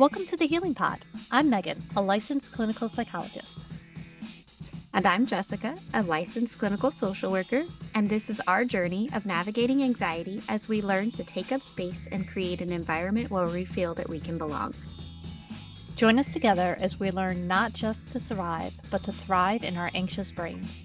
Welcome to the Healing Pod. I'm Megan, a licensed clinical psychologist. And I'm Jessica, a licensed clinical social worker, and this is our journey of navigating anxiety as we learn to take up space and create an environment where we feel that we can belong. Join us together as we learn not just to survive, but to thrive in our anxious brains.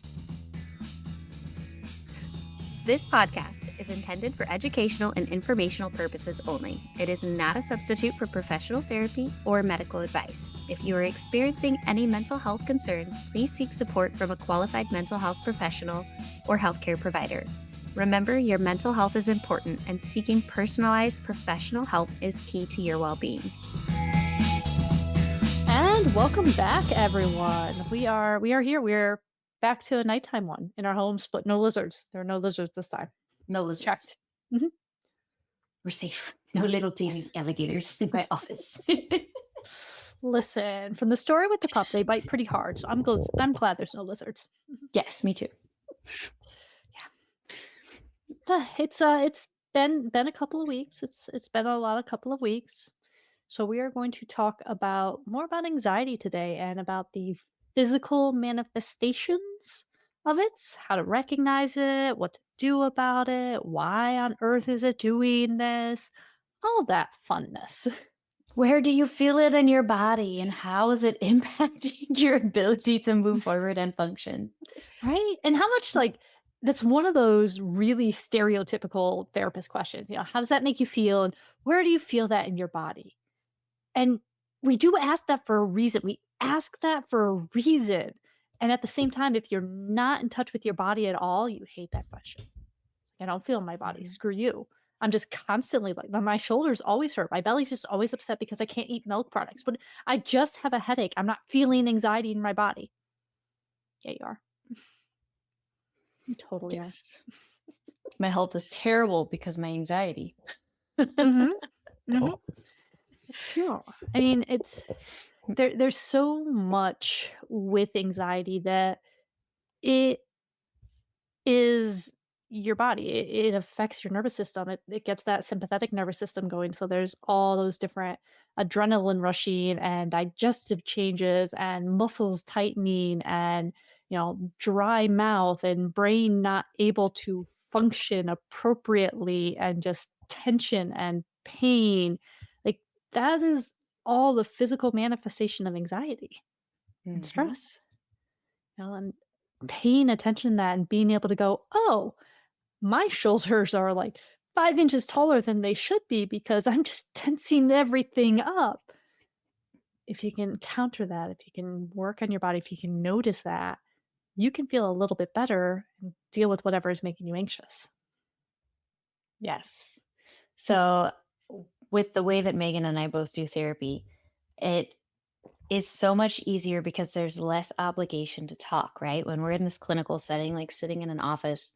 This podcast is intended for educational and informational purposes only. It is not a substitute for professional therapy or medical advice. If you are experiencing any mental health concerns, please seek support from a qualified mental health professional or healthcare provider. Remember, your mental health is important, and seeking personalized professional help is key to your well-being. And welcome back, everyone. We are here. We're back to a nighttime one in our homes, but no lizards. There are no lizards this time. No lizards. Checked. We're safe. No little teeny alligators in my office. Listen, from the story with the pup, they bite pretty hard. So I'm glad there's no lizards. Yes, me too. It's been a couple of weeks. It's been a couple of weeks. So we are going to talk more about anxiety today and about the physical manifestations of it, how to recognize it, what to do about it, why on earth is it doing this, all that funness. Where do you feel it in your body, and how is it impacting your ability to move forward and function? Right? And how much that's one of those really stereotypical therapist questions. How does that make you feel? And where do you feel that in your body? And we do ask that for a reason. We ask that for a reason. And at the same time, if you're not in touch with your body at all, you hate that question. I don't feel my body. Screw you. I'm just constantly my shoulders always hurt. My belly's just always upset because I can't eat milk products. But I just have a headache. I'm not feeling anxiety in my body. Yeah, you are. You totally Yes. My health is terrible because of my anxiety. It's true. I mean, there's so much with anxiety that it is your body. It affects your nervous system. It gets that sympathetic nervous system going. So there's all those different adrenaline rushing and digestive changes and muscles tightening and dry mouth and brain not able to function appropriately and just tension and pain. Like that is all the physical manifestation of anxiety and stress. And paying attention to that and being able to go, oh, my shoulders are like 5 inches taller than they should be because I'm just tensing everything up. If you can counter that, if you can work on your body, if you can notice that, you can feel a little bit better and deal with whatever is making you anxious. Yes. So with the way that Megan and I both do therapy, it is so much easier because there's less obligation to talk, right? When we're in this clinical setting, like sitting in an office,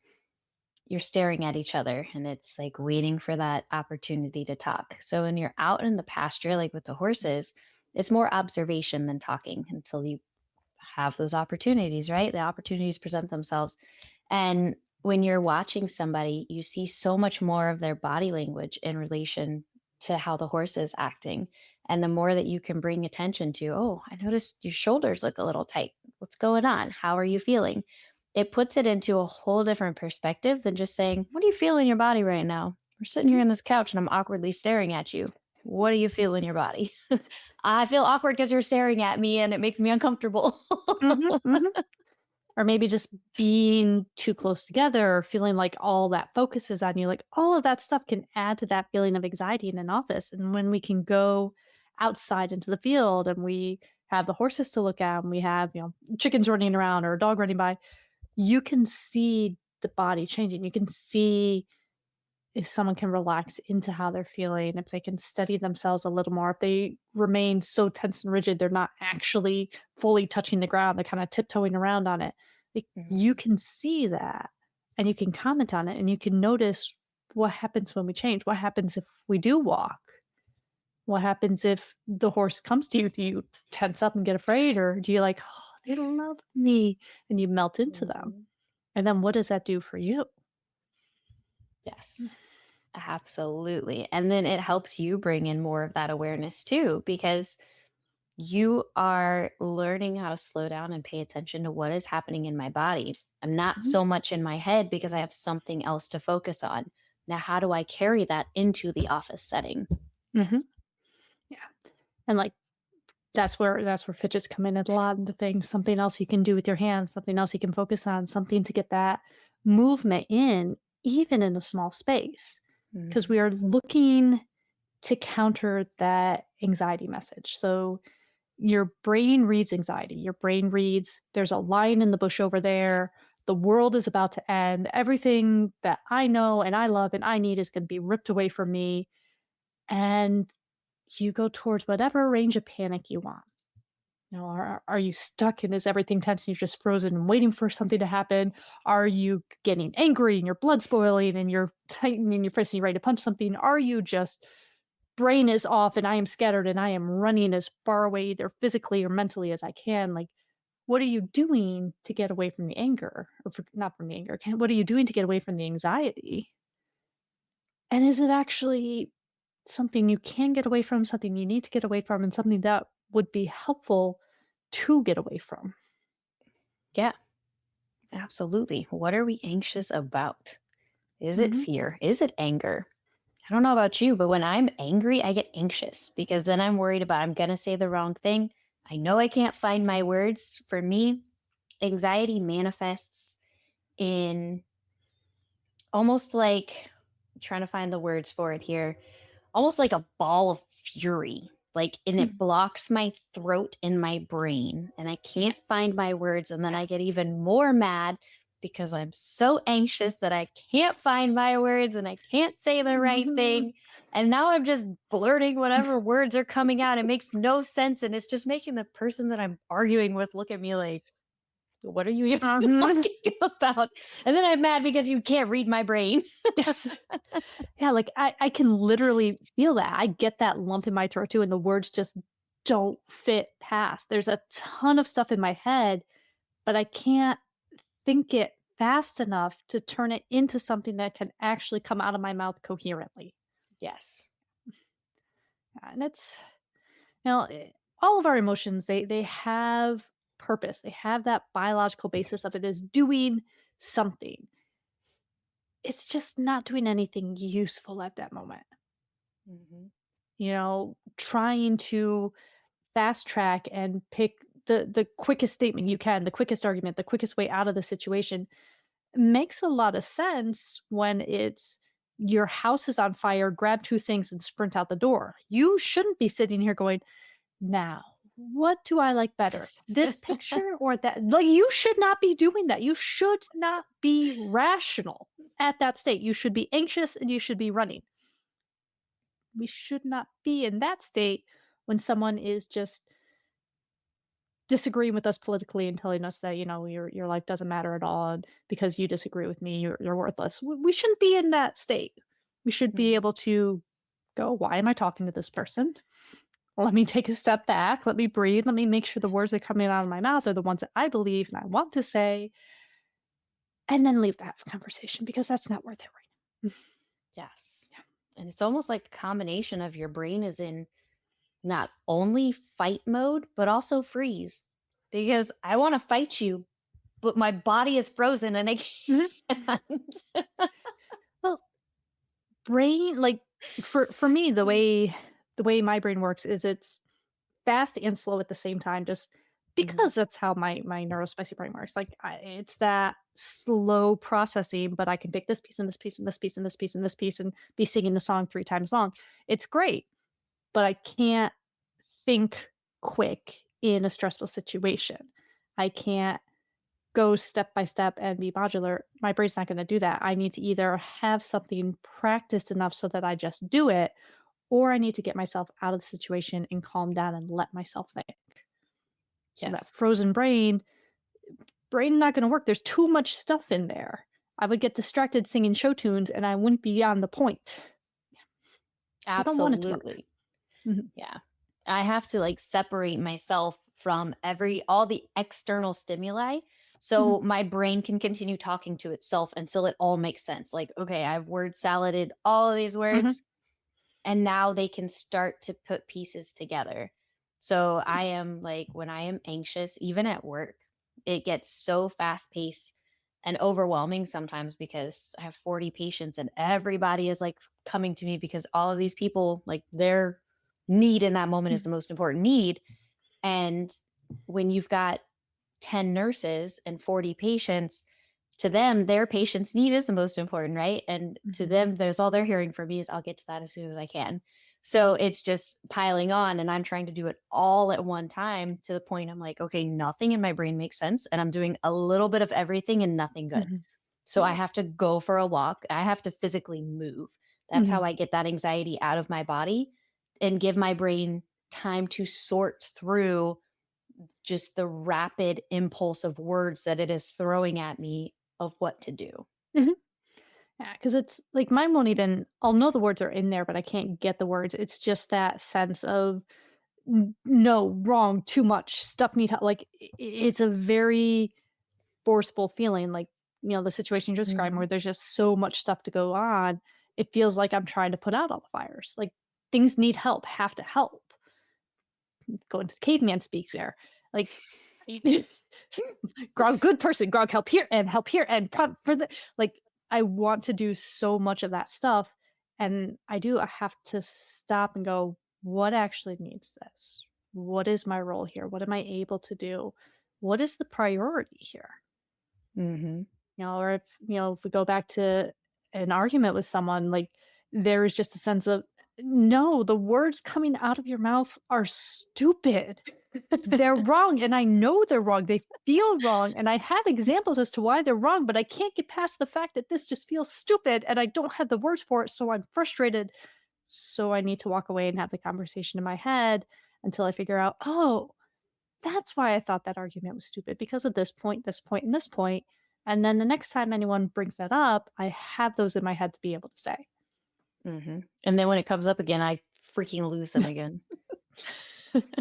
you're staring at each other and it's like waiting for that opportunity to talk. So when you're out in the pasture, like with the horses, it's more observation than talking until you have those opportunities, right? The opportunities present themselves. And when you're watching somebody, you see so much more of their body language in relation to how the horse is acting. And the more that you can bring attention to, oh, I noticed your shoulders look a little tight. What's going on? How are you feeling? It puts it into a whole different perspective than just saying, what do you feel in your body right now? We're sitting here on this couch and I'm awkwardly staring at you. What do you feel in your body? I feel awkward because you're staring at me and it makes me uncomfortable. Or maybe just being too close together or feeling like all that focuses on you. Like all of that stuff can add to that feeling of anxiety in an office. And when we can go outside into the field and we have the horses to look at and we have, chickens running around or a dog running by, you can see the body changing. You can see if someone can relax into how they're feeling, if they can steady themselves a little more, if they remain so tense and rigid, they're not actually fully touching the ground, they're kind of tiptoeing around on it. Like, you can see that and you can comment on it and you can notice what happens when we change. What happens if we do walk? What happens if the horse comes to you? Do you tense up and get afraid, or do you like, oh, they love me, and you melt into them? And then what does that do for you? Yes. Absolutely. And then it helps you bring in more of that awareness too, because you are learning how to slow down and pay attention to what is happening in my body. I'm not Mhm, so much in my head because I have something else to focus on. Now, how do I carry that into the office setting? mhm, yeah, and, like, that's where fidgets come in at a lot of the things, something else you can do with your hands, something else you can focus on, something to get that movement in, even in a small space, because Mhm. we are looking to counter that anxiety message. So your brain reads anxiety. Your brain reads, there's a lion in the bush over there. The world is about to end. Everything that I know and I love and I need is going to be ripped away from me. And you go towards whatever range of panic you want. Are you stuck and is everything tense and you're just frozen and waiting for something to happen? Are you getting angry and your blood's boiling and you're tightening your fist and you're ready to punch something? Are you just brain is off and I am scattered and I am running as far away either physically or mentally as I can? Like, what are you doing to get away from the anger? Or not from the anger? What are you doing to get away from the anxiety? And is it actually something you can get away from, something you need to get away from, and something that would be helpful to get away from? Yeah, absolutely. What are we anxious about? Is it Mhm. fear? Is it anger? I don't know about you, but when I'm angry, I get anxious because then I'm worried about I'm going to say the wrong thing. I know I can't find my words. For me, anxiety manifests in almost like trying to find the words for it here, almost like a ball of fury. Like, and it Mm. blocks my throat and my brain, and I can't find my words. And then I get even more mad because I'm so anxious that I can't find my words and I can't say the right Mhm. thing. And now I'm just blurting whatever words are coming out. It makes no sense. And it's just making the person that I'm arguing with look at me like, what are you even Mhm. talking about? And then I'm mad because you can't read my brain. Yes. Yeah, like, I can literally feel that. I get that lump in my throat too, and the words just don't fit past. There's a ton of stuff in my head, but I can't think it fast enough to turn it into something that can actually come out of my mouth coherently. Yes. And it's all of our emotions, they have purpose. They have that biological basis of it is doing something. It's just not doing anything useful at that moment. Mhm. Trying to fast track and pick the quickest statement you can, the quickest argument, the quickest way out of the situation makes a lot of sense when it's your house is on fire, grab two things and sprint out the door. You shouldn't be sitting here going, now, what do I like better? This picture or that? Like, you should not be doing that. You should not be rational at that state. You should be anxious and you should be running. We should not be in that state when someone is just disagreeing with us politically and telling us that, your life doesn't matter at all, and because you disagree with me, you're worthless. We shouldn't be in that state. We should be Mhm. able to go, "Why am I talking to this person? Let me take a step back. Let me breathe. Let me make sure the words that are coming out of my mouth are the ones that I believe and I want to say, and then leave that conversation because that's not worth it right now." Yes. And it's almost like a combination of your brain is in not only fight mode, but also freeze. Because I want to fight you, but my body is frozen and I Mhm. can't. Well, brain like for me, the way my brain works is it's fast and slow at the same time, just Mhm. because that's how my neurospicy brain works. Like, it's that slow processing, but I can pick this piece and this piece and this piece and this piece and this piece and be singing the song 3 times long. It's great, but I can't think quick in a stressful situation. I can't go step by step and be modular. My brain's not going to do that. I need to either have something practiced enough so that I just do it, or I need to get myself out of the situation and calm down and let myself think. So that Yes, frozen brain not gonna work. There's too much stuff in there. I would get distracted singing show tunes and I wouldn't be on the point. I don't want it to work. absolutely. Mhm. Yeah. I have to like separate myself from all the external stimuli Mhm, So my brain can continue talking to itself until it all makes sense. Like, okay, I've word saladed all of these mhm, words, and now they can start to put pieces together. So I am like, when I am anxious, even at work, it gets so fast paced and overwhelming sometimes because I have 40 patients and everybody is like coming to me because all of these people, like their need in that moment is mhm, the most important need. And when you've got 10 nurses and 40 patients, to them, their patient's need is the most important, right? And to mhm, them, there's all they're hearing from me is I'll get to that as soon as I can. So it's just piling on, and I'm trying to do it all at one time to the point I'm like, okay, nothing in my brain makes sense. And I'm doing a little bit of everything and nothing good. mhm. So I Yeah. have to go for a walk. I have to physically move. That's how Mhm, I get that anxiety out of my body and give my brain time to sort through just the rapid impulse of words that it is throwing at me of what to do. mhm. Yeah, because it's like mine won't even I'll know the words are in there, but I can't get the words. It's just that sense of no, wrong, too much, stuff need help. Like it's a very forceful feeling. Like, the situation you're describing Mhm. where there's just so much stuff to go on. It feels like I'm trying to put out all the fires. Like things need help, have to help. Go into caveman speak there. Like Grog, good person. Grog, help here and for the like. I want to do so much of that stuff, and I have to stop and go. What actually needs this? What is my role here? What am I able to do? What is the priority here? Mhm. Or if we go back to an argument with someone, like there is just a sense of no, the words coming out of your mouth are stupid. They're wrong, and I know they're wrong. They feel wrong, and I have examples as to why they're wrong, but I can't get past the fact that this just feels stupid and I don't have the words for it, so I'm frustrated. So I need to walk away and have the conversation in my head until I figure out, "Oh, that's why I thought that argument was stupid because of this point, and this point." And then the next time anyone brings that up, I have those in my head to be able to say. Mhm. And then when it comes up again, I freaking lose them again.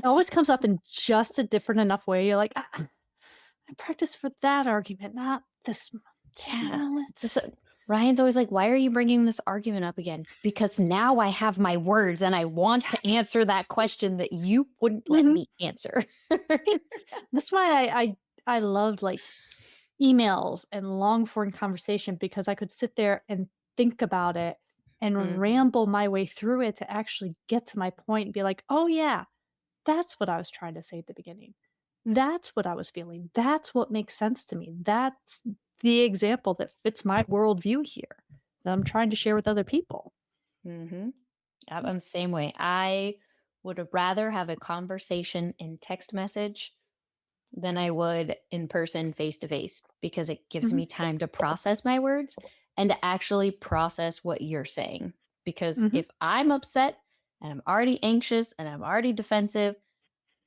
It always comes up in just a different enough way. You're like, I practiced for that argument, not this one. Yeah. Damn That's it. Ryan's always like, "Why are you bringing this argument up again?" "Because now I have my words and I want to Yes. answer that question that you wouldn't let Mhm. me answer." That's why I loved like emails and long form conversation because I could sit there and think about it and Mhm. ramble my way through it to actually get to my point and be like, oh yeah, that's what I was trying to say at the beginning. That's what I was feeling. That's what makes sense to me. That's the example that fits my worldview here that I'm trying to share with other people. Mhm. I'm the same way. I would rather have a conversation in text message than I would in person face to face because it gives Mhm, me time to process my words and to actually process what you're saying. Because mhm, if I'm upset and I'm already anxious and I'm already defensive,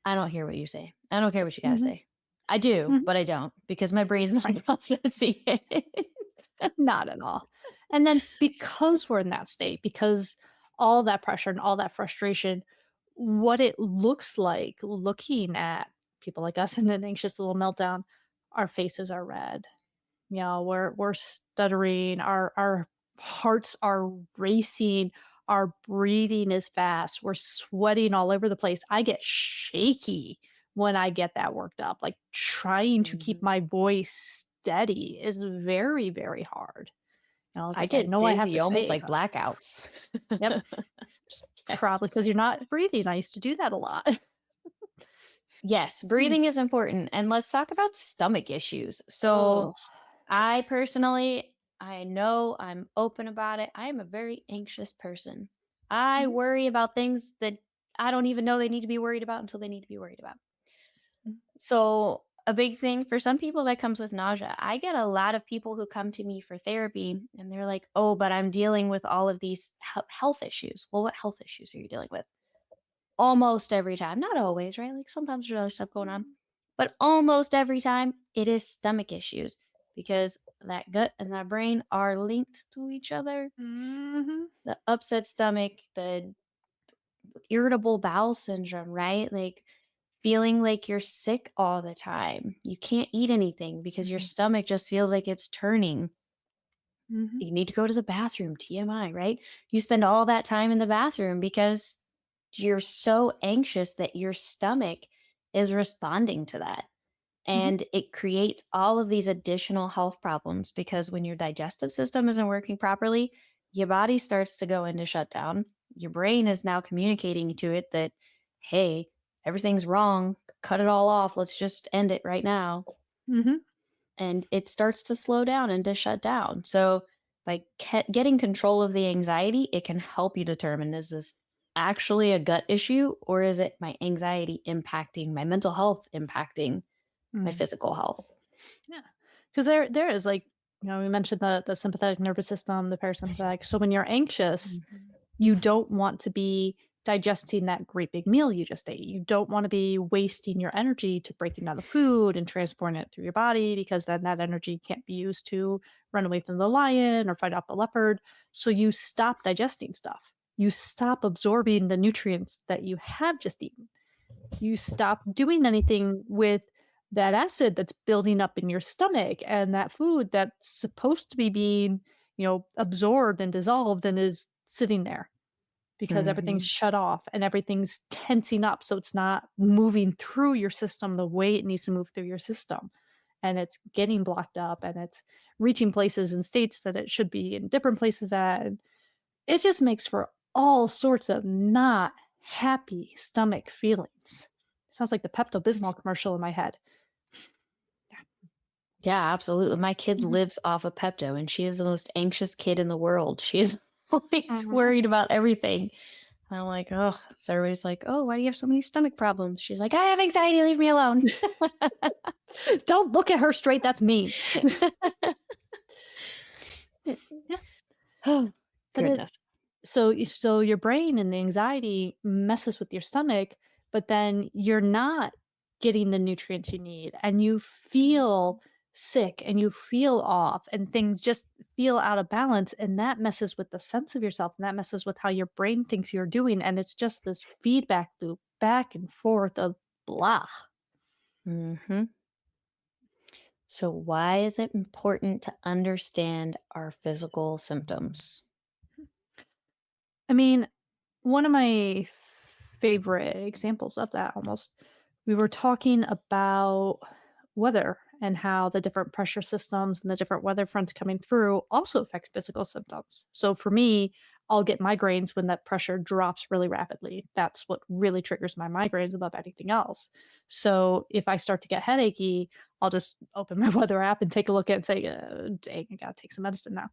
I don't hear what you say. I don't care what you got to mhm, say. I do, mhm. but I don't because my brain's not Right. processing it. Not at all. And then because we're in that state, because all that pressure and all that frustration, what it looks like looking at people like us in an anxious little meltdown, our faces are red. We're stuttering, our hearts are racing, our breathing is fast, we're sweating all over the place. I get shaky when I get that worked up. Like trying to keep Mhm. my voice steady is very, very hard. And I was I like, I get know I have dizzy, to almost say, like blackouts. yep, probably Yes. because you're not breathing. I used to do that a lot. Yes, breathing is important. And let's talk about stomach issues. Oh. So, I personally, I know I'm open about it. I am a very anxious person. I Mhm, worry about things that I don't even know they need to be worried about until they need to be worried about. mhm, So, a big thing for some people that comes with nausea. I get a lot of people who come to me for therapy and they're like, "Oh, but I'm dealing with all of these health issues." Well, what health issues are you dealing with? Almost every time, not always, right? Like sometimes there's other stuff going on, but almost every time it is stomach issues because that gut and that brain are linked to each other. mhm, The upset stomach, the irritable bowel syndrome, right? Like feeling like you're sick all the time. You can't eat anything because your Mhm. stomach just feels like it's turning. Mhm. You need to go to the bathroom, TMI, right? You spend all that time in the bathroom because you're so anxious that your stomach is responding to that. Mhm. And it creates all of these additional health problems because when your digestive system isn't working properly, your body starts to go into shutdown. Your brain is now communicating to it that, hey, everything's wrong. Cut it all off. Let's just end it right now. Mhm. And it starts to slow down and to shut down. So, by getting control of the anxiety, it can help you determine, is this actually a gut issue, or is it my anxiety impacting my mental health, impacting my Mm. physical health? Yeah, because there is, like, we mentioned the sympathetic nervous system, the parasympathetic. So when you're anxious, Mhm. you don't want to be digesting that great big meal you just ate. You don't want to be wasting your energy to breaking down the food and transporting it through your body, because then that energy can't be used to run away from the lion or fight off the leopard. So you stop digesting stuff. You stop absorbing the nutrients that you have just eaten. You stop doing anything with that acid that's building up in your stomach and that food that's supposed to be being, absorbed and dissolved and is sitting there because everything's Mhm. shut off and everything's tensing up. So it's not moving through your system the way it needs to move through your system. And it's getting blocked up and it's reaching places and states that it should be in different places at. And it just makes for all sorts of not happy stomach feelings. Sounds like the S Pepto-Bismol commercial in my head. Yeah, absolutely. My kid Mhm, lives off of Pepto, and she is the most anxious kid in the world. She is always mhm. worried about everything. And I'm like, "Ugh." So everybody's like, "Oh, why do you have so many stomach problems?" She's like, "I have anxiety, leave me alone." Don't look at her straight, that's mean. Yeah, Oh, but goodness. so your brain and the anxiety messes with your stomach, but then you're not getting the nutrients you need, and you feel sick, and you feel off, and things just feel out of balance, and that messes with the sense of yourself, and that messes with how your brain thinks you're doing, and it's just this feedback loop back and forth of blah. Mhm. So why is it important to understand our physical symptoms? I mean, one of my favorite examples of that, almost, we were talking about weather and how the different pressure systems and the different weather fronts coming through also affects physical symptoms. So for me, I'll get migraines when that pressure drops really rapidly. That's what really triggers my migraines above anything else. So if I start to get headachy, I'll just open my weather app and take a look at it and say, dang, I gotta take some medicine now.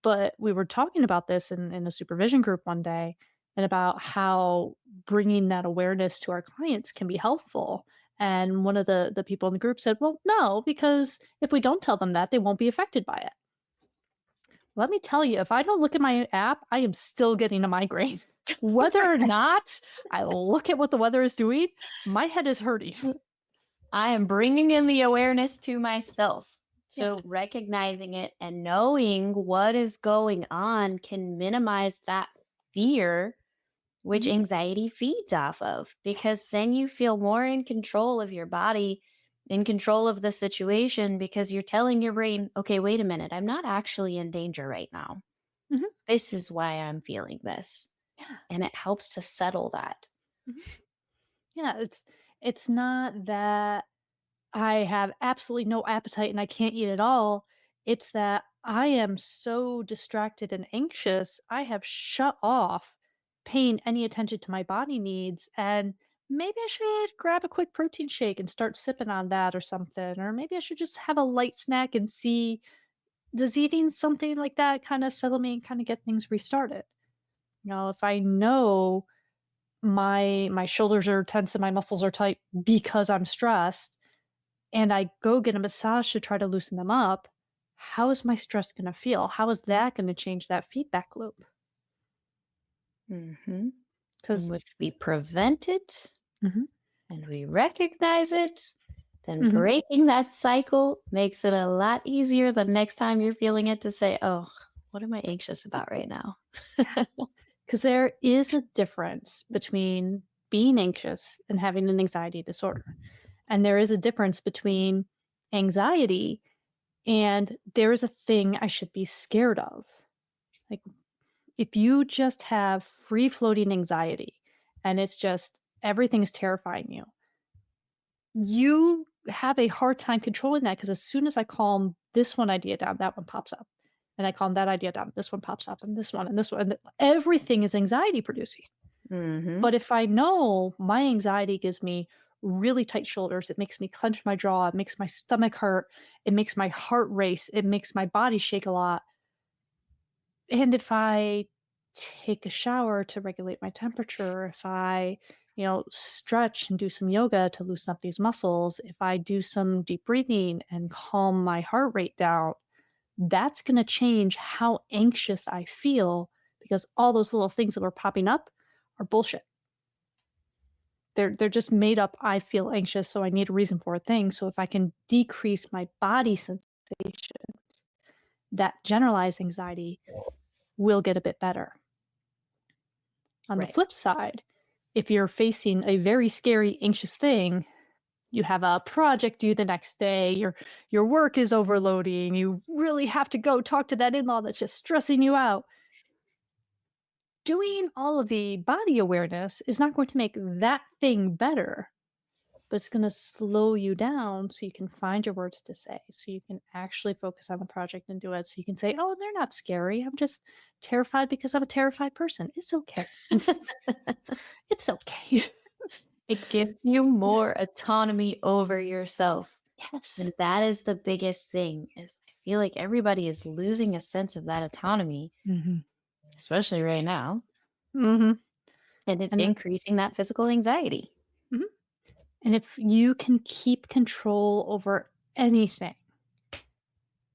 But we were talking about this in a supervision group one day, and about how bringing that awareness to our clients can be helpful. And one of the people in the group said, "Well, no, because if we don't tell them that, they won't be affected by it." Let me tell you, if I don't look at my app, I am still getting a migraine. Whether or not I look at what the weather is doing, my head is hurting. I am bringing in the awareness to myself. Yeah. So, recognizing it and knowing what is going on can minimize that fear, which Mhm. anxiety feeds off of, because then you feel more in control of your body, in control of the situation, because you're telling your brain, okay, wait a minute, I'm not actually in danger right now. Mhm. This is why I'm feeling this. Yeah. And it helps to settle that. Mhm. Yeah, it's not that I have absolutely no appetite and I can't eat at all. It's that I am so distracted and anxious, I have shut off paying any attention to my body needs. And maybe I should grab a quick protein shake and start sipping on that or something. Or maybe I should just have a light snack and see, does eating something like that kind of settle me and kind of get things restarted? If I know my shoulders are tense and my muscles are tight because I'm stressed, and I go get a massage to try to loosen them up, how is my stress gonna feel? How is that gonna change that feedback loop? Mm-hmm. And Because if we prevent it, Mhm, and we recognize it, then mhm, breaking that cycle makes it a lot easier the next time you're feeling yes, it to say, oh, what am I anxious about right now? yeah, because there is a difference between being anxious and having an anxiety disorder. And there is a difference between anxiety and there is a thing I should be scared of. Like, if you just have free floating anxiety and it's just everything is terrifying you, you have a hard time controlling that because as soon as I calm this one idea down, that one pops up. And I calm that idea down, this one pops up, and this one, and this one. And everything is anxiety producing. Mhm. But if I know my anxiety gives me really tight shoulders, it makes me clench my jaw, it makes my stomach hurt, it makes my heart race, it makes my body shake a lot. And if I take a shower to regulate my temperature, if I, stretch and do some yoga to loosen up these muscles, if I do some deep breathing and calm my heart rate down, that's going to change how anxious I feel because all those little things that were popping up are bullshit. They're just made up I feel anxious, so I need a reason for a thing. So if I can decrease my body sensation, that generalized anxiety will get a bit better. On the Right. flip side, if you're facing a very scary, anxious thing, you have a project due the next day, your work is overloading, you really have to go talk to that in-law that's just stressing you out. Doing all of the body awareness is not going to make that thing better, but it's going to slow you down so you can find your words to say, so you can actually focus on the project and do it. So you can say, "Oh, they're not scary. I'm just terrified because I'm a terrified person. It's okay. It's okay." It gives you more autonomy over yourself. Yes. And that is the biggest thing is I feel like everybody is losing a sense of that autonomy, Mhm. especially right now, Mhm. and it's And increasing that physical anxiety. mhm. And if you can keep control over anything,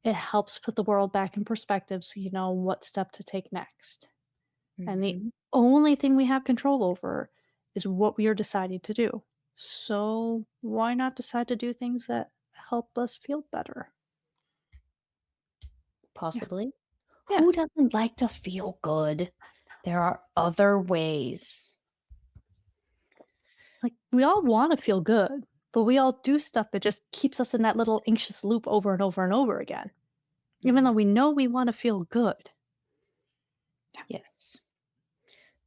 it helps put the world back in perspective so you know what step to take next. And the Mhm. only thing we have control over is what we are deciding to do. So why not decide to do things that help us feel better? Yeah. Possibly. Yeah. Who doesn't like to feel good? There are other ways. Like we all want to feel good, but we all do stuff that just keeps us in that little anxious loop over and over and over again, even though Mhm. we know we want to feel good. Yes.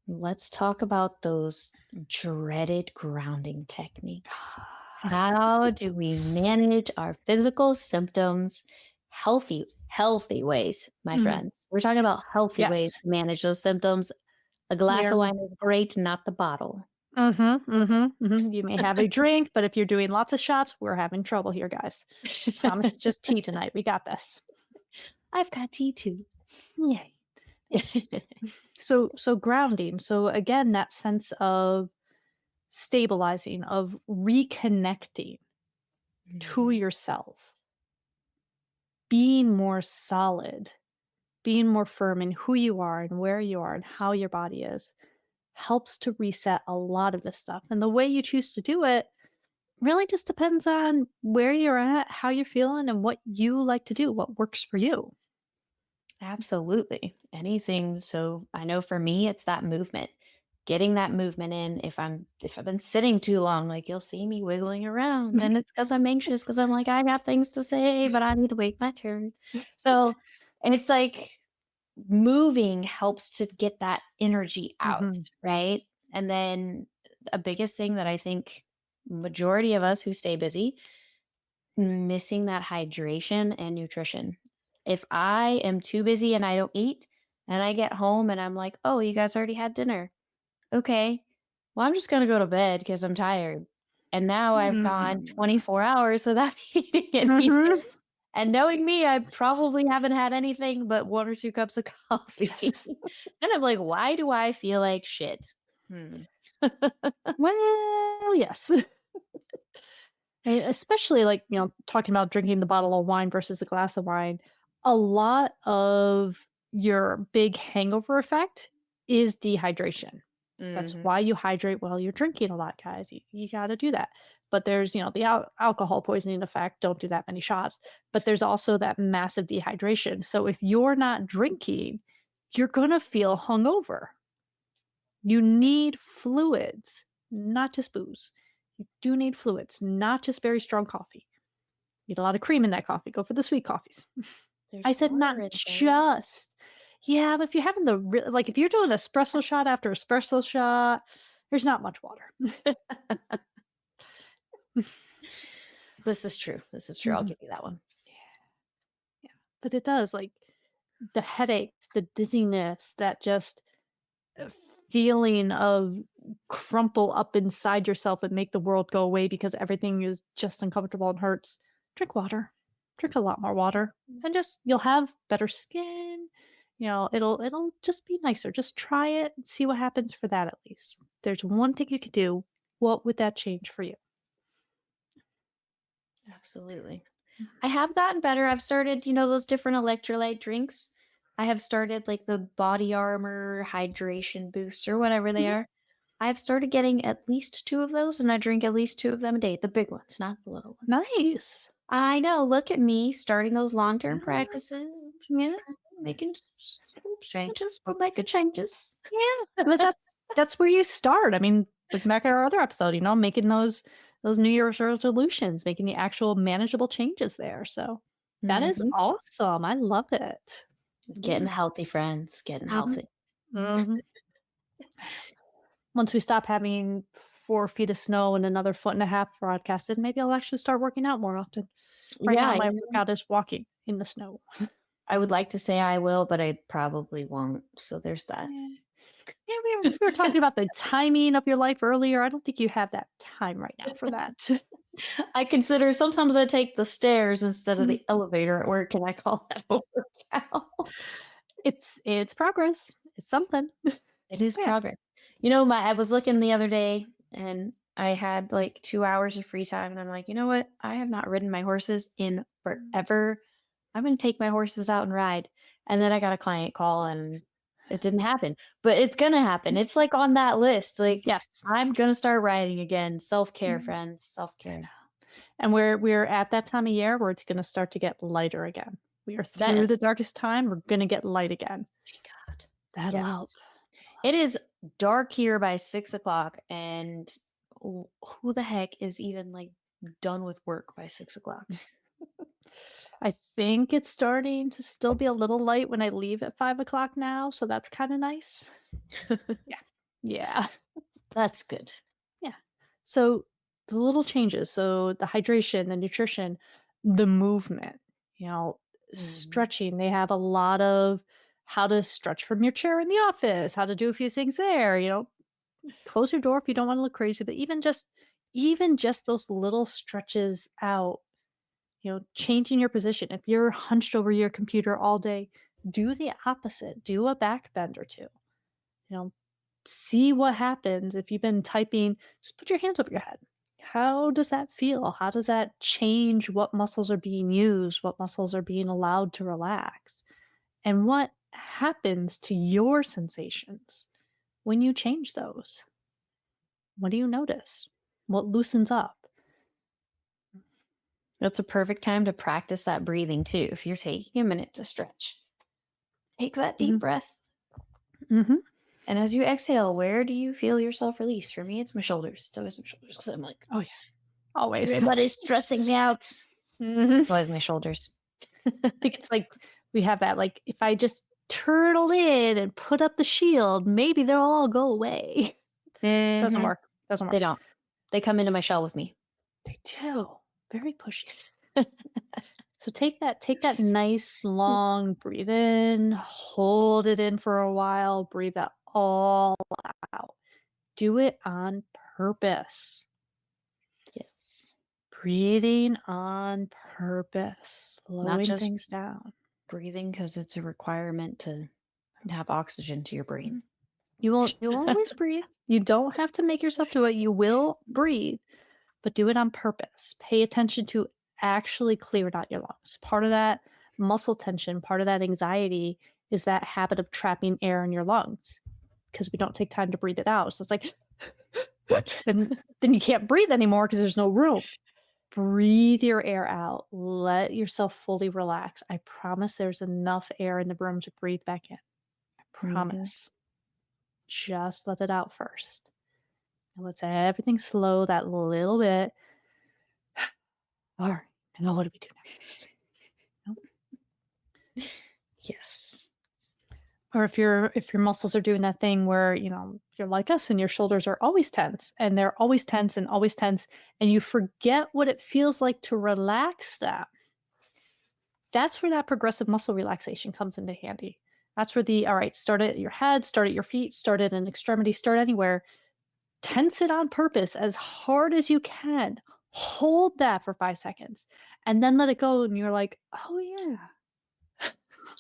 Let's talk about those dreaded grounding techniques. How do we manage our physical symptoms healthy ways, my Mhm. friends? We're talking about healthy ways Yes. to manage those symptoms. A glass We're of wine is great, not the bottle. mhm, mhm, mhm. You may have a drink, but if you're doing lots of shots, we're having trouble here, guys. Promise it's just tea tonight. We got this. I've got tea too. Yay. So grounding. So again, that sense of stabilizing, of reconnecting to Mhm. yourself, being more solid, being more firm in who you are and where you are and how your body is helps to reset a lot of this stuff. And the way you choose to do it really just depends on where you're at, how you're feeling, and what you like to do, what works for you. Absolutely. Anything. So I know for me, it's that movement. Getting that movement in. If I've been sitting too long, like you'll see me wiggling around, and it's because I'm anxious because I'm like I got things to say, but I need to wait my turn. So, and it's like moving helps to get that energy out, Mhm. right? And then a biggest thing that I think majority of us who stay busy missing that hydration and nutrition. If I am too busy and I don't eat, and I get home and I'm like, "Oh, you guys already had dinner. Okay. Well, I'm just gonna go to bed because 'cause I'm tired." And now I've gone Mm. 24 hours without eating Mhm. anything. And knowing me, I probably haven't had anything but 1 or 2 cups of coffee. Yes. And I'm like, "Why do I feel like shit?" Hmm. Well, yes. Especially like, talking about drinking the bottle of wine versus a glass of wine, a lot of your big hangover effect is dehydration. That's Mhm. why you hydrate while you're drinking a lot, guys. You got to do that. But there's, the alcohol poisoning effect. Don't do that many shots. But there's also that massive dehydration. So if you're not drinking, you're going to feel hungover. You need fluids. not just booze. You do need fluids, not just very strong coffee. You need a lot of cream in that coffee. Go for the sweet coffees. I There's said not water in there. just. Yeah, but if you're having the like if you're doing espresso shot after espresso shot, there's not much water. This is true. This is true. I'll Mhm. give you that one. Yeah, but it does, like, the headaches, the dizziness, that just, uh, feeling of crumple up inside yourself and make the world go away because everything is just uncomfortable and hurts. Drink water. Drink a lot more water, and just you'll have better skin, it'll just be nicer. Just try it and see what happens for that at least. There's one thing you could do, what would that change for you? Absolutely. I have gotten better. I've started, those different electrolyte drinks. I have started like the body armor hydration boost or whatever they Mhm. are. I've started getting at least two of those, and I drink at least two of them a day. The big ones, not the little ones. Nice. I know. Look at me starting those long term Yeah, practices, yeah. making little changes. We're making changes. Yeah, but that's where you start. I mean, looking back at our other episode, making those New Year's resolutions, making the actual manageable changes there. So that is Hmm. awesome. I love it. Getting Yeah. healthy, friends. Getting Mhm. healthy. Mhm. Once we stop having 4 feet of snow and another foot and a half broadcasted, maybe I'll actually start working out more often. Right now, Yeah, my workout is walking in the snow. I would like to say I will, but I probably won't. So there's that. Yeah. Yeah, we were talking about the timing of your life earlier. I don't think you have that time right now for that. I consider sometimes I take the stairs instead of Mhm. the elevator at work, and I call that a workout. It's progress. It's something. It is Yeah. progress. I was looking the other day and I had like 2 hours of free time, and I'm like, you know what? I have not ridden my horses in forever. I'm going to take my horses out and ride. And then I got a client call and it didn't happen, but it's going to happen. It's like on that list. Like, Yes. I'm going to start riding again. Self care, Mhm. friends. Self I care. know. And we're at that time of year where it's gonna start to get lighter again. We are through That, the darkest time, we're gonna get light again. God. That'll help. Yes. It is dark here by 6 o'clock, and who the heck is even like done with work by 6 o'clock? I think it's starting to still be a little light when I leave at 5 o'clock now, so that's kinda nice. Yeah. Yeah. That's good. Yeah. So, the little changes, so the hydration, the nutrition, the movement, you know, Mhm. stretching, they have a lot of how to stretch from your chair in the office, how to do a few things there, close your door if you don't wanna look crazy, but even just those little stretches out, changing your position. If you're hunched over your computer all day, do the opposite. Do a back bend or two. You know, see what happens if you've been typing, just put your hands over your head. How does that feel? How does that change what muscles are being used, what muscles are being allowed to relax? And what happens to your sensations when you change those? What do you notice? What loosens up? That's a perfect time to practice that breathing too. If you're taking a minute to stretch, take that deep Mhm. breath. Mhm. And as you exhale, where do you feel yourself release? For me, it's my shoulders. It's always my shoulders because I'm like, Oh, yeah. Always. everybody's stressing me out. Mhm. It's always my shoulders. I think it's like we have that, like, if I just turtle in and put up the shield, maybe they'll all go away. Doesn't Hmm. work. Doesn't They work. don't. They come into my shell with me. They do. Very pushy. So take that nice long breathe in, hold it in for a while, breathe that all out. Do it on purpose. Yes. Breathing on purpose, Not slowing just things down. breathing because it's a requirement to have oxygen to your brain. Mhm. You'll always breathe. You don't have to make yourself do it. You will breathe, but do it on purpose. Pay attention to actually clearing out your lungs. Part of that muscle tension, part of that anxiety is that habit of trapping air in your lungs because we don't take time to breathe it out. So it's like then you can't breathe anymore because there's no room. Breathe your air out. Let yourself fully relax. I promise there's enough air in the room to breathe back in. I Mhm. promise. Just let it out first. And let's everything slow that little bit. All right. Now what do we do next? You know? Yes. Or if your muscles are doing that thing where, you know, you're like us and your shoulders are always tense and they're always tense and you forget what it feels like to relax them. That's where that progressive muscle relaxation comes into handy. That's where the all right, start at your head, start at your feet, start at an extremity, start anywhere. Tense it on purpose as hard as you can. Hold that for 5 seconds and then let it go. And you're like, oh, yeah.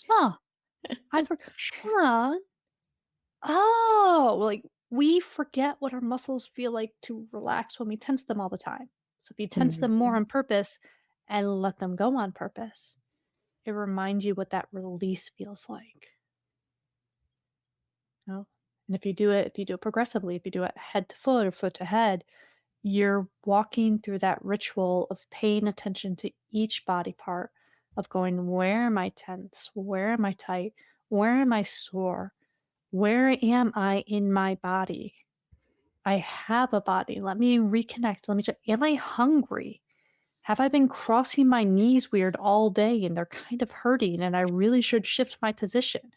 Huh. Huh. Oh, like we forget what our muscles feel like to relax when we tense them all the time. So if you tense them more Mhm. on purpose and let them go on purpose, it reminds you what that release feels like. You know? And if you do it progressively, if you do it head to foot or foot to head, you're walking through that ritual of paying attention to each body part, of going, where am I tense? Where am I tight? Where am I sore? Where am I in my body? I have a body. Let me reconnect. Let me check. Am I hungry? Have I been crossing my knees weird all day and they're kind of hurting and I really should shift my position?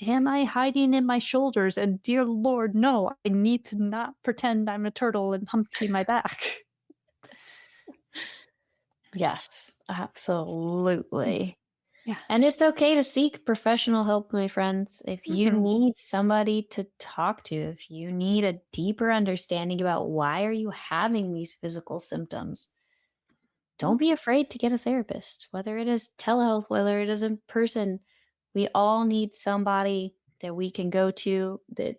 Am I hiding in my shoulders? And dear Lord, no, I need to not pretend I'm a turtle and humpty my back. Yes, Mm, absolutely. yeah. And it's okay to seek professional help, my friends. If you Mhm, need somebody to talk to, if you need a deeper understanding about why are you having these physical symptoms, mm, don't be afraid to get a therapist, whether it is telehealth, whether it is in person. We all need somebody that we can go to, that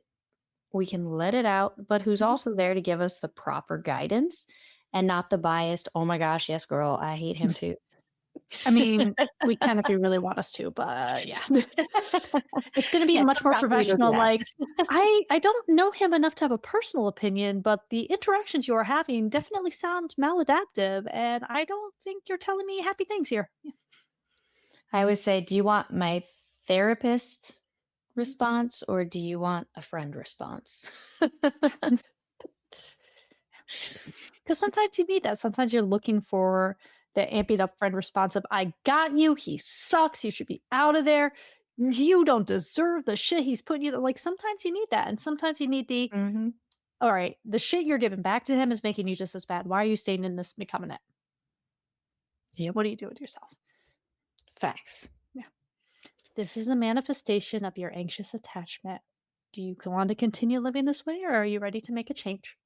we can let it out, but who's mhm. also there to give us the proper guidance and not the biased, oh my gosh, yes, girl, I hate him too. I mean, we can if you really want us to, but yeah. It's gonna be Yeah, much more sometimes we go do professional, that. like, I don't know him enough to have a personal opinion, but the interactions you are having definitely sound maladaptive, and I don't think you're telling me happy things here. Yeah. I always say, do you want my therapist Mhm. response or do you want a friend response? Because sometimes you need that. Sometimes you're looking for the amping up friend response of, I got you. He sucks. You should be out of there. You don't deserve the shit he's putting you. Like sometimes you need that. And sometimes you need the, Mhm. all right, the shit you're giving back to him is making you just as bad. Why are you staying in this becoming it? Yep. What are you doing to yourself? Facts. Yeah. This is a manifestation of your anxious attachment. Do you want to continue living this way or are you ready to make a change?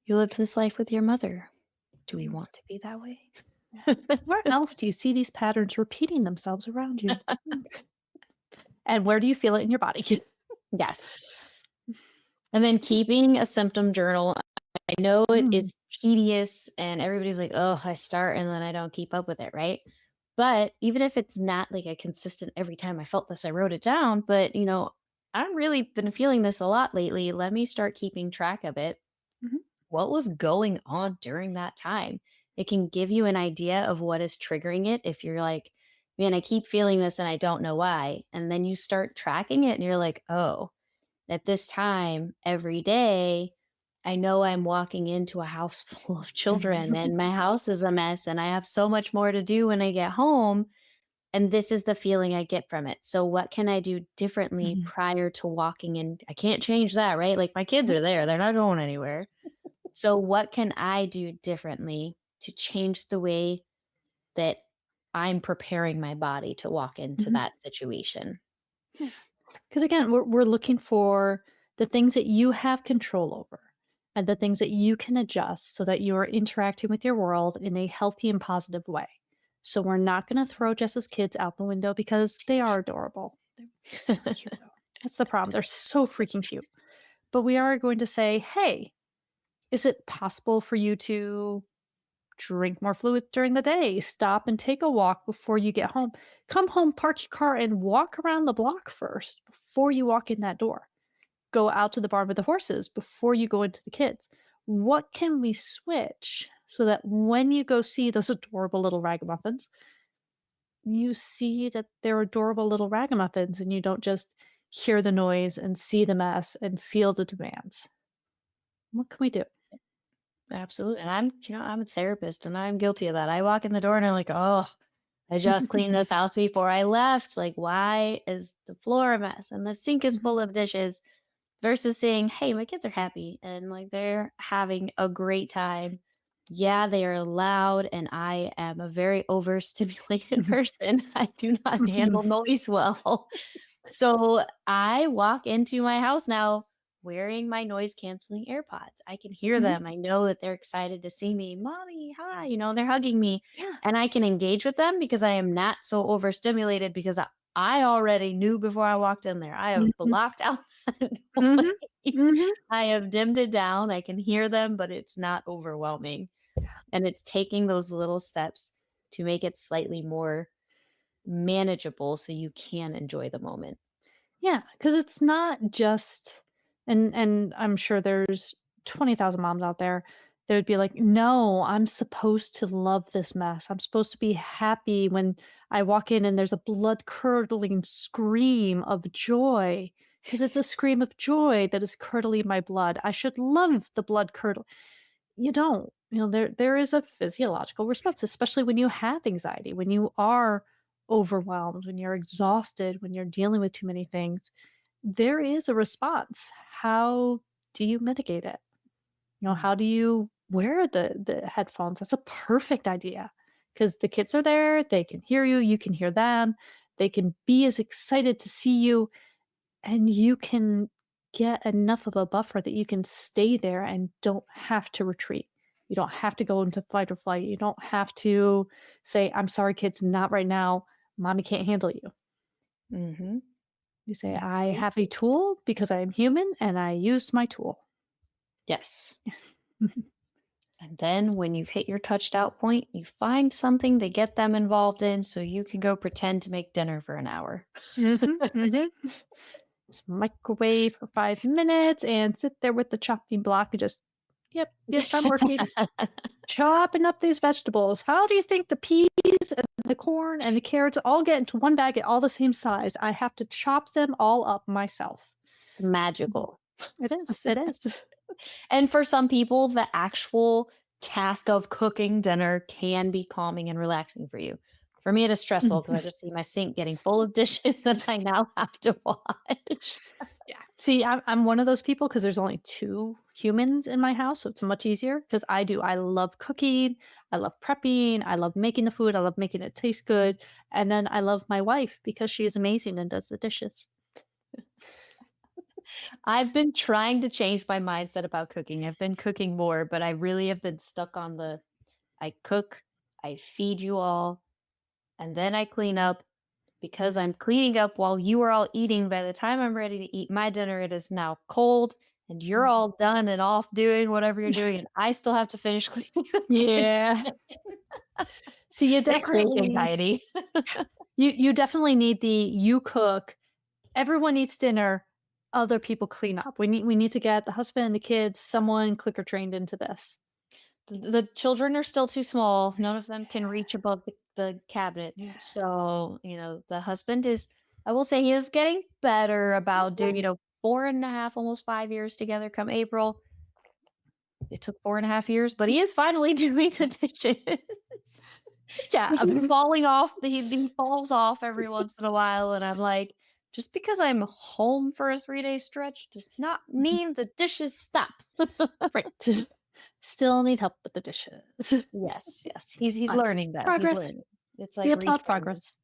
You lived this life with your mother. Do we Mm, want to be that way? yeah. Where else do you see these patterns repeating themselves around you? Mm. And where do you feel it in your body? Yes. And then keeping a symptom journal. I know it Mm, is tedious and everybody's like, oh, I start and then I don't keep up with it, right? But even if it's not like a consistent every time I felt this, I wrote it down. But, I've really been feeling this a lot lately. Let me start keeping track of it. mhm, What was going on during that time? It can give you an idea of what is triggering it. If you're like, man, I keep feeling this and I don't know why. And then you start tracking it and you're like, oh, at this time every day, I know I'm walking into a house full of children and my house is a mess and I have so much more to do when I get home. And this is the feeling I get from it. So, what can I do differently mhm. prior to walking in? I can't change that, right? Like, my kids Yep, are there, they're not going anywhere. So, what can I do differently to change the way that I'm preparing my body to walk into mhm. that situation? Yeah. Because again, we're looking for the things that you have control over and the things that you can adjust so that you are interacting with your world in a healthy and positive way. So we're not going to throw Jess's kids out the window because they are adorable. They're cute though. That's the problem. They're so freaking cute. But we are going to say, hey, is it possible for you to drink more fluid during the day? Stop and take a walk before you get home. Come home, park your car, and walk around the block first before you walk in that door. Go out to the barn with the horses before you go into the kids. What can we switch so that when you go see those adorable little ragamuffins, you see that they're adorable little ragamuffins and you don't just hear the noise and see the mess and feel the demands? What can we do? Absolutely. And I'm a therapist and I'm guilty of that. I walk in the door and I'm like, oh, I just cleaned this house before I left. Like, why is the floor a mess and the sink is Mhm. full of dishes? Versus saying, hey, my kids are happy and like they're having a great time. Yeah, they are loud, and I am a very overstimulated person. I do not handle noise well. So I walk into my house now wearing my noise canceling AirPods. I can hear Mhm. them. I know that they're excited to see me. Mommy, hi. They're hugging me Yeah. and I can engage with them because I am not so overstimulated because I already knew before I walked in there. I have Mhm. blocked out that Mhm. noise. Mhm. I have dimmed it down. I can hear them, but it's not overwhelming. And it's taking those little steps to make it slightly more manageable so you can enjoy the moment. Yeah, because it's not just, and I'm sure there's 20,000 moms out there that would be like, "No, I'm supposed to love this mess. I'm supposed to be happy when I walk in and there's a blood-curdling scream of joy, because it's a scream of joy that is curdling my blood. I should love the blood curdle." You don't. There is a physiological response, especially when you have anxiety, when you are overwhelmed, when you're exhausted, when you're dealing with too many things. There is a response. How do you mitigate it? Mm. How do you wear the headphones? That's a perfect idea because the kids are there, they can hear you, you can hear them, they can be as excited to see you, and you can get enough of a buffer that you can stay there and don't have to retreat. You don't have to go into fight or flight. You don't have to say, "I'm sorry, kids, not right now. Mommy can't handle you." Mhm. You say, "I have a Absolutely. tool because I am human and I use my tool." Yes. And then when you've hit your touched out point, you find something to get them involved in so you can go pretend to make dinner for an hour. Mhm, mhm. Just microwave for 5 minutes and sit there with the chopping block and just, "Yep, yep, I'm working. Chopping up these vegetables. How do you think the peas and the corn and the carrots all get into one bag at all the same size? I have to chop them all up myself." Mhm. Magical. It is, it is. And for some people, the actual task of cooking dinner can be calming and relaxing for you. For me, it is stressful because I just see my sink getting full of dishes that I now have to wash. Yeah. See, I'm one of those people because there's only 2 humans in my house, so it's much easier. Because I love cooking, I love prepping, I love making the food, I love making it taste good, and then I love my wife because she is amazing and does the dishes. I've been trying to change my mindset about cooking. I've been cooking more, but I really have been stuck on the I cook, I feed you all, and then I clean up. Because I'm cleaning up while you are all eating, by the time I'm ready to eat my dinner, it is now cold and you're Mhm. all done and off doing whatever you're doing, and I still have to finish cleaning the Yeah. kitchen. So you It creates definitely anxiety. you definitely need the you cook, everyone eats dinner, other people clean up. We need to get the husband and the kids, someone clicker trained into this. The children are still too small. None of them can reach above the cabinets. Yeah. So, the husband is, I will say he is getting better about doing, 4.5, almost 5 years together come April. It took 4.5 years, but he is finally doing the dishes. Good He keeps job. falling off. He falls off every once in a while, and I'm like, just because I'm home for a 3-day stretch does not mean the dishes stop. Right. Still need help with the dishes. Yes, yes. He's But learning that. He's progress. learning. It's We like applaud retraining. progress.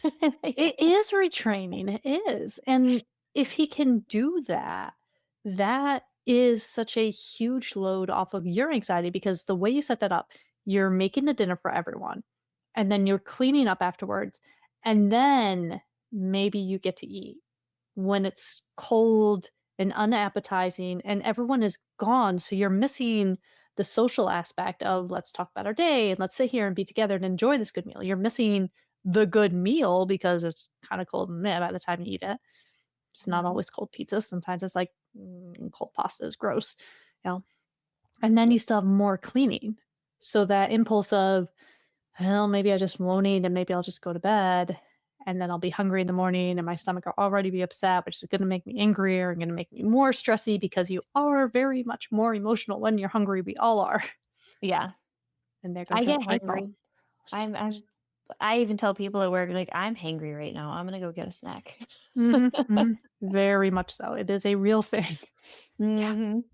Yeah. It is retraining, it is, and if he can do that, that is such a huge load off of your anxiety because the way you set that up, you're making the dinner for everyone, and then you're cleaning up afterwards, and then maybe you get to eat when it's cold and unappetizing and everyone is gone, so you're missing the social aspect of, "Let's talk about our day, and let's sit here and be together and enjoy this good meal." You're missing the good meal because it's kinda cold and meh by the time you eat it. It's not Mhm. always cold pizza, sometimes it's like, cold pasta is gross, you know? And then Yeah. you still have more cleaning. So that impulse of, "Well, maybe I just won't eat and maybe I'll just go to bed," and then I'll be hungry in the morning and my stomach will already be upset, which is going to make me angrier and going to make me more stressy because you are very much more emotional when you're hungry. We all are. Yeah. And there I goes that get cycle. hangry. I even tell people at work, like, "I'm hangry right now. I'm gonna go get a snack." Hmm, hmm. Very much so. It is a real thing. Yeah. Mhm.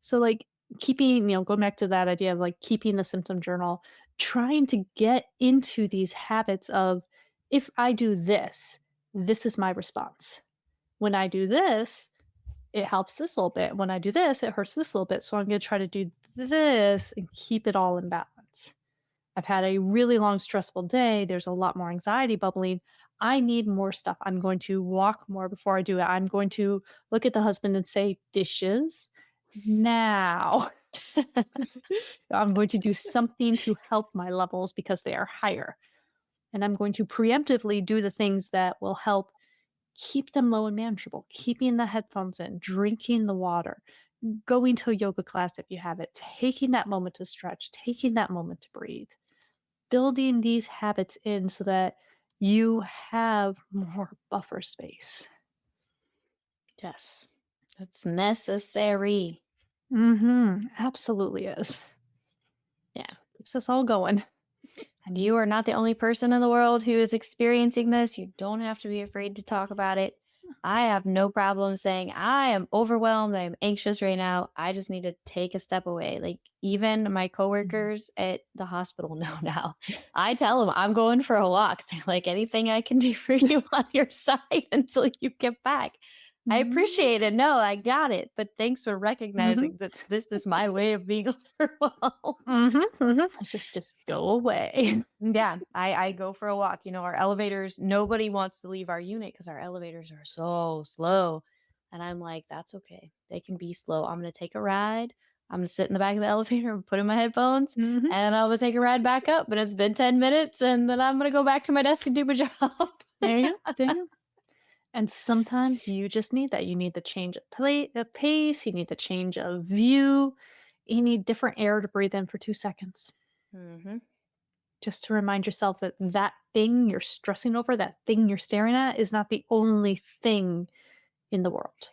So, like, keeping, going back to that idea of like keeping the symptom journal, trying to get into these habits of if I do this, this is my response. When I do this, it helps this little bit. When I do this, it hurts this little bit. So I'm going to try to do this and keep it all in balance. I've had a really long, stressful day. There's a lot more anxiety bubbling. I need more stuff. I'm going to walk more before I do it. I'm going to look at the husband and say, dishes now. I'm going to do something to help my levels because they are higher. And I'm going to preemptively do the things that will help keep them low and manageable, keeping the headphones in, drinking the water, going to a yoga class if you have it, taking that moment to stretch, taking that moment to breathe, building these habits in so that you have more buffer space. Yes. That's necessary. Absolutely is. Yeah. Keeps us all going. And you are not the only person in the world who is experiencing this. You don't have to be afraid to talk about it. I have no problem saying, I am overwhelmed. I am anxious right now. I just need to take a step away. Like, even my Mhm. coworkers at the hospital know now. I tell them I'm going for a walk. They're like, anything I can do for you on your side until you get back. I Mhm. appreciate it. No, I got it. But thanks for Mhm. recognizing that this is my way of being overwhelmed. Mhm. Mhm. Just go away. Yeah, I go for a walk. Our elevators, nobody wants to leave our unit because our elevators are so slow. And I'm like, that's okay. They can be slow. I'm gonna take a ride. I'm gonna sit in the back of the elevator and put in my headphones, Mhm. and I'm gonna take a ride back up. But it's been 10 minutes, and then I'm gonna go back to my desk and do my job. There you go. There you go. And sometimes you just need that. You need the change of pace. You need the change of view. You need different air to breathe in for 2 seconds. Hmm. Just to remind yourself that that thing you're stressing over, that thing you're staring at, is not the only thing in the world.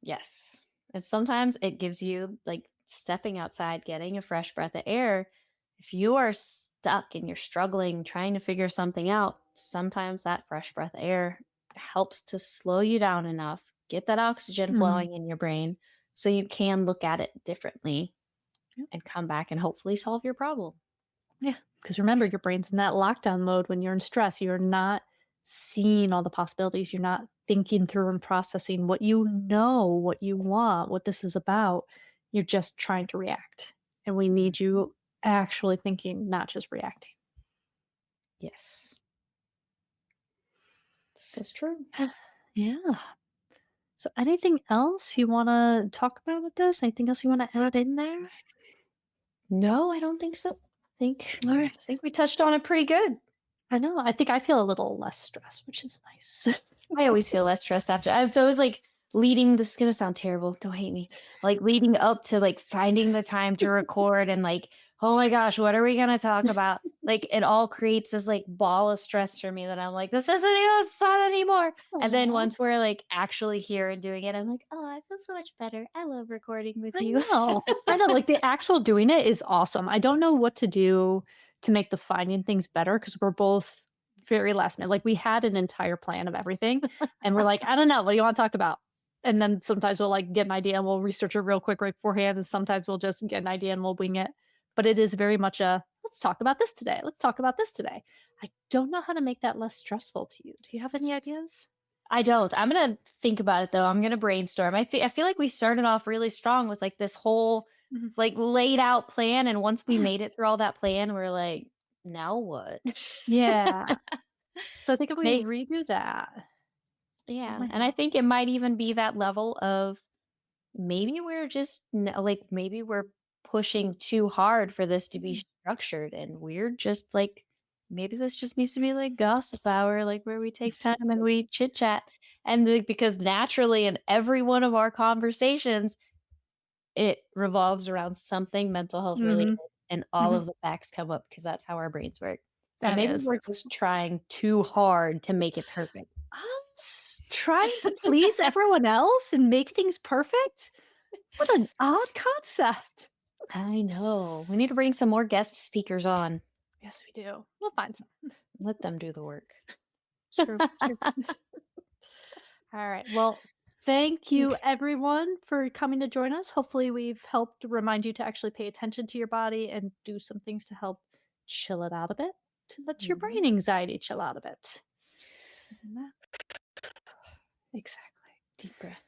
Yes. And sometimes it gives you like stepping outside, getting a fresh breath of air. If you are stuck and you're struggling, trying to figure something out, sometimes that fresh breath of air helps to slow you down enough, get that oxygen Mhm. flowing in your brain so you can look at it differently Yep. and come back and hopefully solve your problem. Yeah. Because remember, your brain's in that lockdown mode when you're in stress. You're not seeing all the possibilities. You're not thinking through and processing what you know, what you want, what this is about. You're just trying to react. And we need Mhm. you actually thinking, not just reacting. Yes, this is true. Yeah. So, anything else you want to talk about with this? Anything else you want to add in there? No, I don't think so. All right. I think we touched on it pretty good. I know. I think I feel a little less stressed, which is nice. I always feel less stressed after. It's always like leading. This is gonna sound terrible. Don't hate me. Like leading up to like finding the time to record and like, oh my gosh, what are we gonna talk about? Like it all creates this like ball of stress for me that I'm like, this isn't even fun anymore. And then Aw. once we're like actually here and doing it, I'm like, oh, I feel so much better. I love recording with I you. know. I know, like, the actual doing it is awesome. I don't know what to do to make the finding things better because 'cause we're both very last minute. Like, we had an entire plan of everything, and we're like, "I don't know, what do you wanna talk about?" And then sometimes we'll, like, get an idea and we'll research it real quick right beforehand, and sometimes we'll just get an idea and we'll wing it. But it is very much a, "Let's talk about this today. Let's talk about this today." I don't know how to make that less stressful to you. Do you have any ideas? I don't. I'm gonna think about it though. I'm gonna brainstorm. I feel like we started off really strong with like this whole Mhm. like laid out plan, and once we made it through all that plan, we're like, now what? Yeah. So I think if we May redo that, it Yeah, might and I help. think it might even be that level of maybe we're just like maybe we're pushing too hard for this to be Mm. structured, and we're just like maybe this just needs to be like gossip hour, like where we take time and we chit chat, and like, because naturally in every one of our conversations it revolves around something mental health related, Mhm. and all Mhm. of the facts come up because that's how our brains work. So That maybe is. we're just trying too hard to make it perfect. Us trying to please everyone else and make things perfect? What an odd concept. I know. We need to bring some more guest speakers on. Yes, we do. We'll find some. Let them do the work. It's true. It's true. All right. Well, thank you everyone for coming to join us. Hopefully, we've helped remind you to actually pay attention to your body and do some things to help chill it out a bit, to let your brain Mhm. anxiety chill out a bit. And that- Exactly. Deep breath.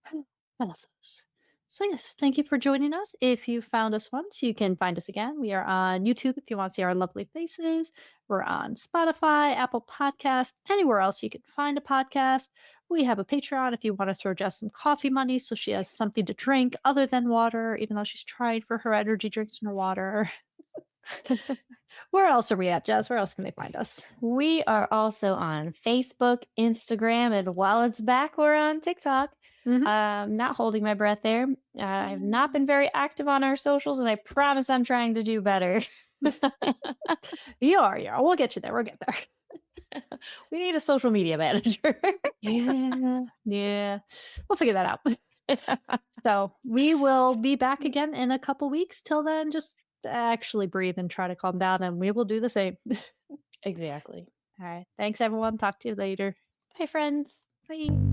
I love those. So, yes, thank you for joining us. If you found us once, you can find us again. We are on YouTube if you want to see our lovely faces. We're on Spotify, Apple Podcast, anywhere else you can find a podcast. We have a Patreon if you want to throw Jess some coffee money so she has something to drink other than water, even though she's tried for her energy drinks and her water. Where else are we at, Jess? Where else can they find us? We are also on Facebook, Instagram, and while it's back, we're on TikTok. Mhm. Not holding my breath there. I've not been very active on our socials, and I promise I'm trying to do better. You are. We'll get you there. We'll get there. We need a social media manager. Yeah. Yeah. We'll figure that out. So we will be back again in a couple weeks. Till then, just actually breathe and try to calm down, and we will do the same. Exactly. All right. Thanks, everyone. Talk to you later. Bye, friends. Bye.